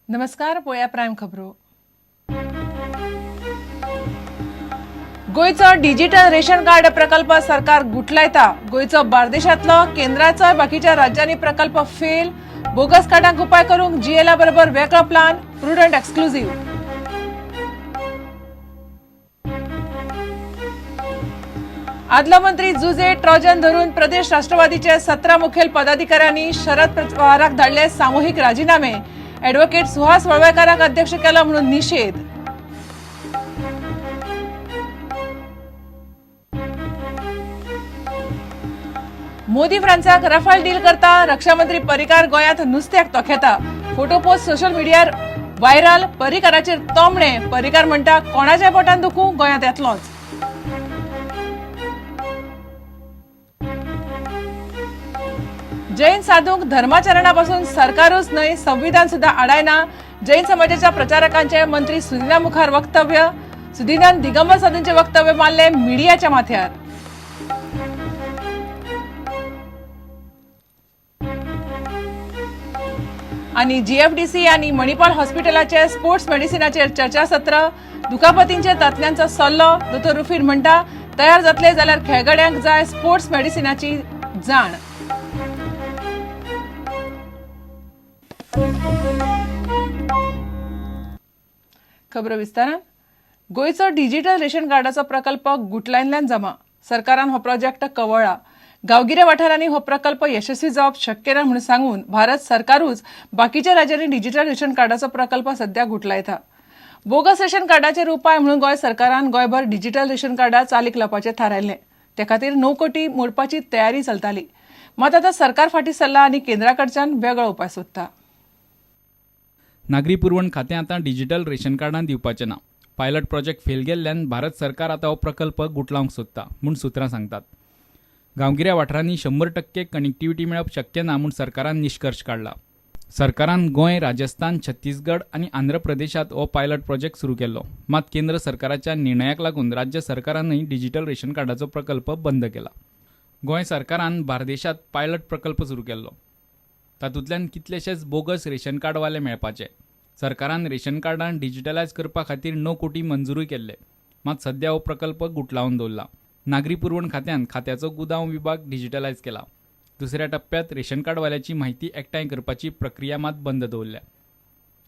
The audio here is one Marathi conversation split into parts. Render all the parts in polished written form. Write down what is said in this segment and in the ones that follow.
नमस्कार. पळया प्रायम खबरो. गोयचो डिजिटल रेशन कार्ड प्रकल्प सरकार गुटलायता. गोयचो बार्देशांतलो केंद्राचो बाकीच्या राज्यांनी प्रकल्प फेल. बोगस कार्डांक उपाय करूंक जीएलआ बरोबर वेगळो प्लान. Prudent exclusive. आदलो मंत्री जुजे ट्रॉजन धरून प्रदेश राष्ट्रवादीचे 17 मुखेल पदाधिकाऱ्यांनी शरद पवाराक धाडले सामूहिक राजीनामे. ॲडव्होकेट सुहास वळवयकाराक अध्यक्ष केला म्हणून निषेध. मोदी फ्रांसाक रफाल डील करता. रक्षा मंत्री पर्रीकार गोंयांत नुस्त्याक तोखेता. फोटो पोस्ट सोशल मिडियार व्हायरल. पर्रीकाराचेर तोमणे. पर्रीकार म्हणटा कोणाच्या पोटान दुखू गोंयांत येतलोच. जैन साधूंक धर्माचरणापासून सरकारूच न्हय संविधान सुद्धा आडायना. जैन समाजाच्या प्रचारकांचे मंत्री सुदिना मुखार वक्तव्य. सुदिनान दिगंबर साधूंचे वक्तव्य मारले मिडियाच्या माथ्यार. आणि जीएफडीसी आणि मणिपाल हॉस्पिटलाचे स्पोर्ट्स मेडिसिनाचेर चर्चासत्र. दुखापतींचे तज्ञांचो सल्लो. दोतोर रुफीन म्हणटा तयार जातले जाल्यार खेळगड्यांक जाय स्पोर्ट्स मेडिसिनाची जाण. खबर विस्तारान. गोयचो डिजिटल रेशन कार्डाचो प्रकल्प गुटलायल्ल्यान जमा. सरकारान हो प्रोजेक्ट कवळ्ळा. गांवगिऱ्या वाठारांनी हो प्रकल्प यशस्वी जावप शक्य ना म्हणून सांगून भारत सरकारूच बाकीच्या राज्यांनी डिजिटल रेशन कार्डाचो प्रकल्प सध्या गुटलायता. बोगस रेशन कार्डाचेर उपाय म्हणून गोंय सरकारान गोंयभर डिजिटल रेशन कार्डा चालीक लावपाचें थारायल्लें. ते खातीर 9 कोटी मोडपाची तयारी चलताली. मात आतां सरकार फाटीं सरला आनी केंद्रा कडच्यान वेगळो उपाय सोदता. नागरी पुरवण खातें आतां डिजिटल रेशन कार्डां दिवपाचें ना. पायलट प्रोजेक्ट फेल गेल्ल्यान भारत सरकार आतां हो प्रकल्प गुटलावंक सोदता म्हूण सुत्रां सांगतात. गांवगिऱ्या वाठारांनी 100% कनेक्टिव्हिटी मेळप शक्य ना म्हूण सरकारान निश्कर्श काडला. सरकारान गोंय, राजस्थान, छत्तीसगड आनी आंध्र प्रदेशात हो पायलट प्रोजेक्ट सुरू केल्लो. मात केंद्र सरकाराच्या निर्णयाक लागून राज्य सरकारानय डिजिटल रेशन कार्डाचो प्रकल्प बंद केला. गोंय सरकारान बार्देशात पायलट प्रकल्प सुरू केल्लो. तातूंतल्यान कितलेशेच बोगस रेशन कार्डवाले मेळपाचे. सरकारान रेशन कार्डां डिजिटलायज करपा खातीर 9 कोटी मंजुरूय केल्ले. मात सध्या हो प्रकल्प गुटलावन दवरला. नागरी पुरवण खात्यान खात्याचो गुदांव विभाग डिजिटलायज केला. दुसऱ्या टप्प्यात रेशन कार्डवाल्याची माहिती एकठांय करपाची प्रक्रिया मात बंद दवरल्या.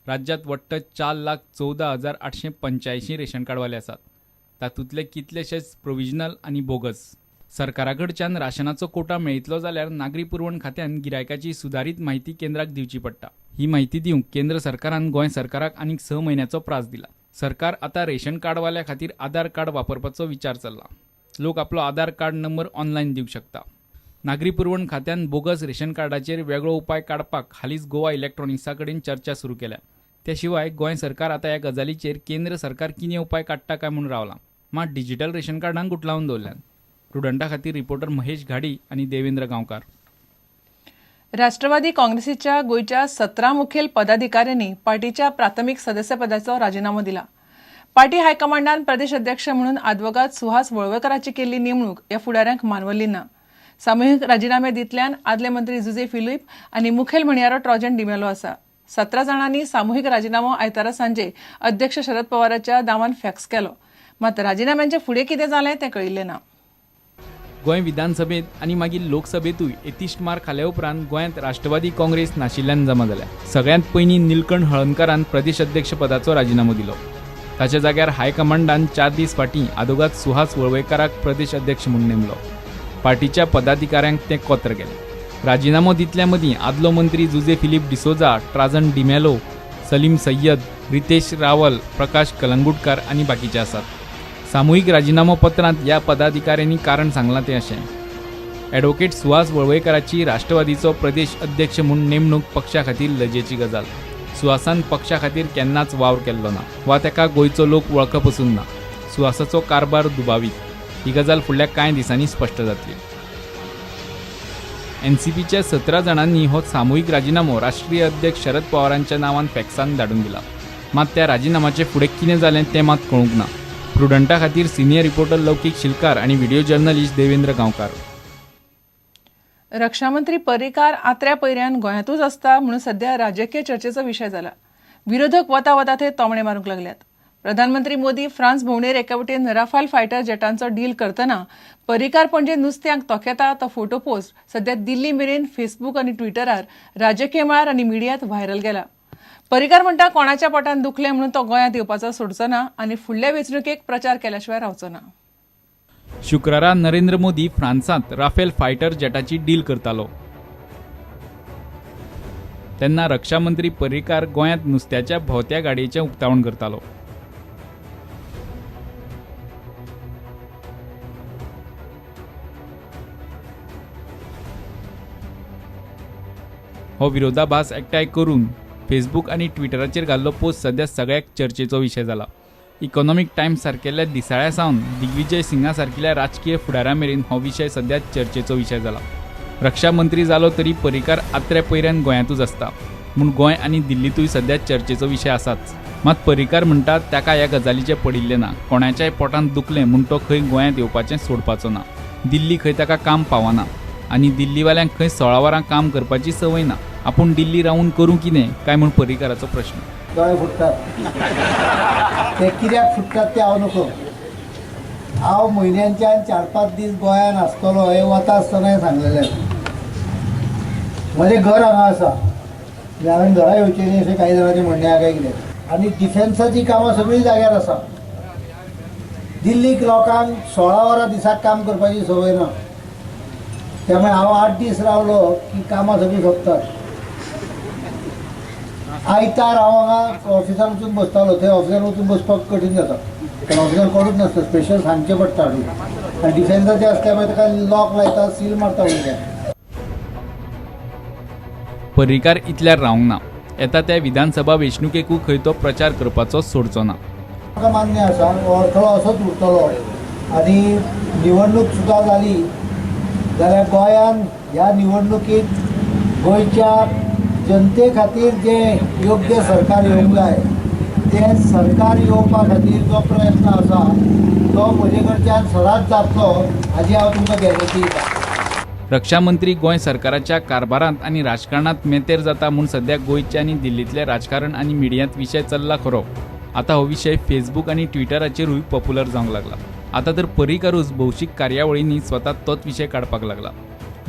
राज्यात वट्ट 4,14,885 रेशन कार्डवाले आसात. तातूंतले कितलेशेच प्रोविजनल आनी बोगस. सरकाराकडच्यान राशनाचो कोटा मेळयतलो जाल्यार नागरी पुरवण खात्यान गिरायकाची सुधारीत माहिती केंद्राक दिवची पडटा. ही माहिती दिवंक केंद्र सरकारान गोंय सरकाराक आनीक 6 म्हयन्याचो प्रास दिला. सरकार आतां रेशन कार्डवाल्या खातीर आधार कार्ड वापरपाचो विचार चल्ला. लोक आपलो आधार कार्ड नंबर ऑनलायन दिवंक शकता. नागरी पुरवण खात्यान बोगस रेशन कार्डाचेर वेगळो उपाय काडपाक हालींच गोवा इलेक्ट्रॉनिक्सा कडेन चर्चा सुरू केल्या. त्या शिवाय गोंय सरकार आतां ह्या गजालीचेर केंद्र सरकार कितें उपाय काडटा काय म्हूण रावला. मात डिजिटल रेशन कार्डांक गुटलावन दवरल्यान. प्रुडंटा खातीर रिपोर्टर महेश घाडी आनी देवेंद्र गांवकार. राष्ट्रवादी काँग्रेसीच्या गोयच्या 17 मुखेल पदाधिकाऱ्यांनी पार्टीच्या प्राथमीक सदस्यपदाचो राजीनामो दिला. पार्टी हायकमांडान प्रदेश अध्यक्ष म्हणून आदवोगाद सुहास वळवयकाराची केल्ली नेमणूक ह्या फुडाऱ्यांक मानवल्ली ना. सामूहिक राजीनामे दितल्यान आदले मंत्री जुजे फिलिप आनी मुखेल म्हणयारो ट्रॉजन डिमेलो आसा. 17 जाणांनी सामूहिक राजीनामो आयतारा सांजे अध्यक्ष शरद पवाराच्या नांवान फॅक्स केलो. मात राजीनाम्यांचे फुडें कितें जालें तें कळिल्लें ना. गोंय विधानसभेत आनी मागीर लोकसभेतूय एतिश्ट मार खाल्या उपरांत गोंयांत राष्ट्रवादी काँग्रेस नाशिल्ल्यान जमा जाल्या. सगळ्यांत पयलीं निलकंठ हळर्णकारान प्रदेश अध्यक्ष पदाचो राजीनामो दिलो. ताच्या जाग्यार हायकमांडान 4 दीस फाटीं आदवोगाद सुहास वळवयकाराक प्रदेश अध्यक्ष म्हूण नेमलो. पार्टीच्या पदाधिकाऱ्यांक तें कोत्र गेलें. राजीनामो दितल्या मदीं आदलो मंत्री जुजे फिलिप डिसोजा, ट्राजन डिमेलो, सलीम सय्यद, रितेश रावल, प्रकाश कलंगुटकार आनी बाकीचे आसात. सामूहिक राजीनामो पत्रांत ह्या पदाधिकाऱ्यांनी कारण सांगलां तें अशें. ॲडव्होकेट सुहास वळवयकाराची राष्ट्रवादीचो प्रदेश अध्यक्ष म्हूण नेमणूक पक्षा खातीर लजेची गजाल. सुहासान पक्षा खातीर केन्नाच वावर केल्लो ना वा तेका गोंयचो लोक वळख पसून ना. सुहासाचो कारभार दुबावीत. ही गजाल फुडल्या कांय दिसांनी स्पश्ट जातली. एनसीपीच्या 17 जाणांनी हो सामूहिक राजीनामो राष्ट्रीय अध्यक्ष शरद पवारांच्या नांवान फॅक्सान धाडून दिला. मात त्या राजीनाम्याचे फुडें कितें जालें तें मात कळूंक ना. प्रुडंटा खातीर सिनियर रिपोर्टर लौकीक शिलकार आनी व्हिडिओ जर्नलिस्ट देवेंद्र गांवकार. रक्षामंत्री पर्रीकार आत्र्या पैऱ्यान गोंयांतूच आसता म्हणून सध्या राजकीय चर्चेचो विशय जाला. विरोधक वता वता थंय तोमणे मारूंक लागल्यात. प्रधानमंत्री मोदी फ्रांस भोंवडेर एके वटेन राफाल फायटर जेटांचो डील करतना पर्रीकार पणजे नुस्त्यांक तोखेता तो फोटो पोस्ट सध्या दिल्ली मेरेन फेसबूक आनी ट्विटरार राजकीय मळार आनी मिडियांत व्हायरल गेला. पर्रीकार म्हणटा कोणाच्या पोटान दुखलें म्हणून तो गोंयांत येवपाचो सोडचो ना आनी फुडल्या वेंचणुकेक प्रचार केल्या शिवाय रावचो ना. शुक्रारा नरेंद्र मोदी फ्रांसात राफेल फायटर जेटाची डील करतालो. तेन्ना रक्षा मंत्री पर्रीकार गोंयांत नुस्त्याच्या भोवत्या गाडयेचें उक्तावण करतालो. हो विरोधाभास एकठांय करून फेसबूक आनी ट्विटराचेर घाल्लो पोस्ट सध्या सगळ्याक चर्चेचो विशय जाला. इकॉनॉमिक टायम्स सारकेल्या दिसाळ्या सावन दिग्विजय सिंगा सारकेल्या राजकीय फुडाऱ्यां मेरेन हो विशय सध्या चर्चेचो विशय जाला. रक्षा मंत्री जालो तरी पर्रीकार आत्रे पयऱ्यान गोंयांतूच आसता म्हूण गोंय आनी दिल्लीतूय सध्या चर्चेचो विशय आसाच. मात पर्रीकार म्हणटा ताका ह्या गजालीचें पडिल्लें ना. कोणाच्याय पोटान दुखलें म्हूण तो खंय गोंयांत येवपाचें सोडपाचो ना. दिल्ली खंय ताका काम पावना आनी दिल्लीवाल्यांक खंय 16 वरां काम करपाची संवय ना. आपूण दिल्ली रावून करूं कितें काय म्हूण पर्रीकाराचो प्रश्न. दोळे फुटतात ते कित्याक फुटतात ते हांव नको. हांव म्हयन्यांच्यान 4-5 दीस गोंयान आसतलो हे वता आसतना सांगलेलें. म्हजें घर हांगा आसा, हांवें घरा येवचें न्ही अशें कांय जाणांचें म्हणणें आहा काय कितें. आनी डिफेन्साची कामां सगळीं जाग्यार आसा. दिल्लीक लोकांक 16 वरां दिसाक काम करपाची संवय ना. त्यामुळे हांव 8 दीस रावलो की कामां सगळीं सोंपतात. आयतार हांव हांगा ऑफिसान वचून बसतालो, थंय ऑफिसान वचून बसपाक कठीण जाता कारण ऑफिसान कोणूच नासता, स्पेशल सांगचें पडटा. आनी डिफेन्साचें आसल्या मागीर ताका लॉक लायता, सील मारता उलट्यान. पर्रीकार इतल्यार रावंक ना. येता त्या विधानसभा वेंचणुकेकूय खंय तो प्रचार करपाचो सोडचो ना. म्हाका मान्य आसा अडथळो असोच उरतलो आनी निवडणूक सुद्दां जाली जाल्यार गोंयान ह्या निवडणुकीत गोंयच्या जनते खातीर जे योग्य सरकार येवंक जाय ते सरकार येवपा खातीर जो प्रयत्न आसा तो म्हजे कडच्यान सदांच जातलो हाची हांव तुमकां गॅरंटी दिता. रक्षा मंत्री गोंय सरकाराच्या कारभारांत आनी राजकारणांत मेतेर जाता म्हूण सध्या गोंयचे आनी दिल्लीतले राजकारण आनी मिडियांत विशय चल्ला खरो. आतां हो विशय फेसबूक आनी ट्विटराचेरूय पॉप्युलर जावंक लागला. आतां तर पर्रीकारूच भौशीक कार्यावळींनी स्वता तोच विशय काडपाक लागला.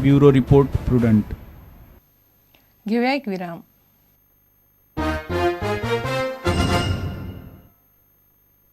Bureau report prudent. घेवया एक विराम.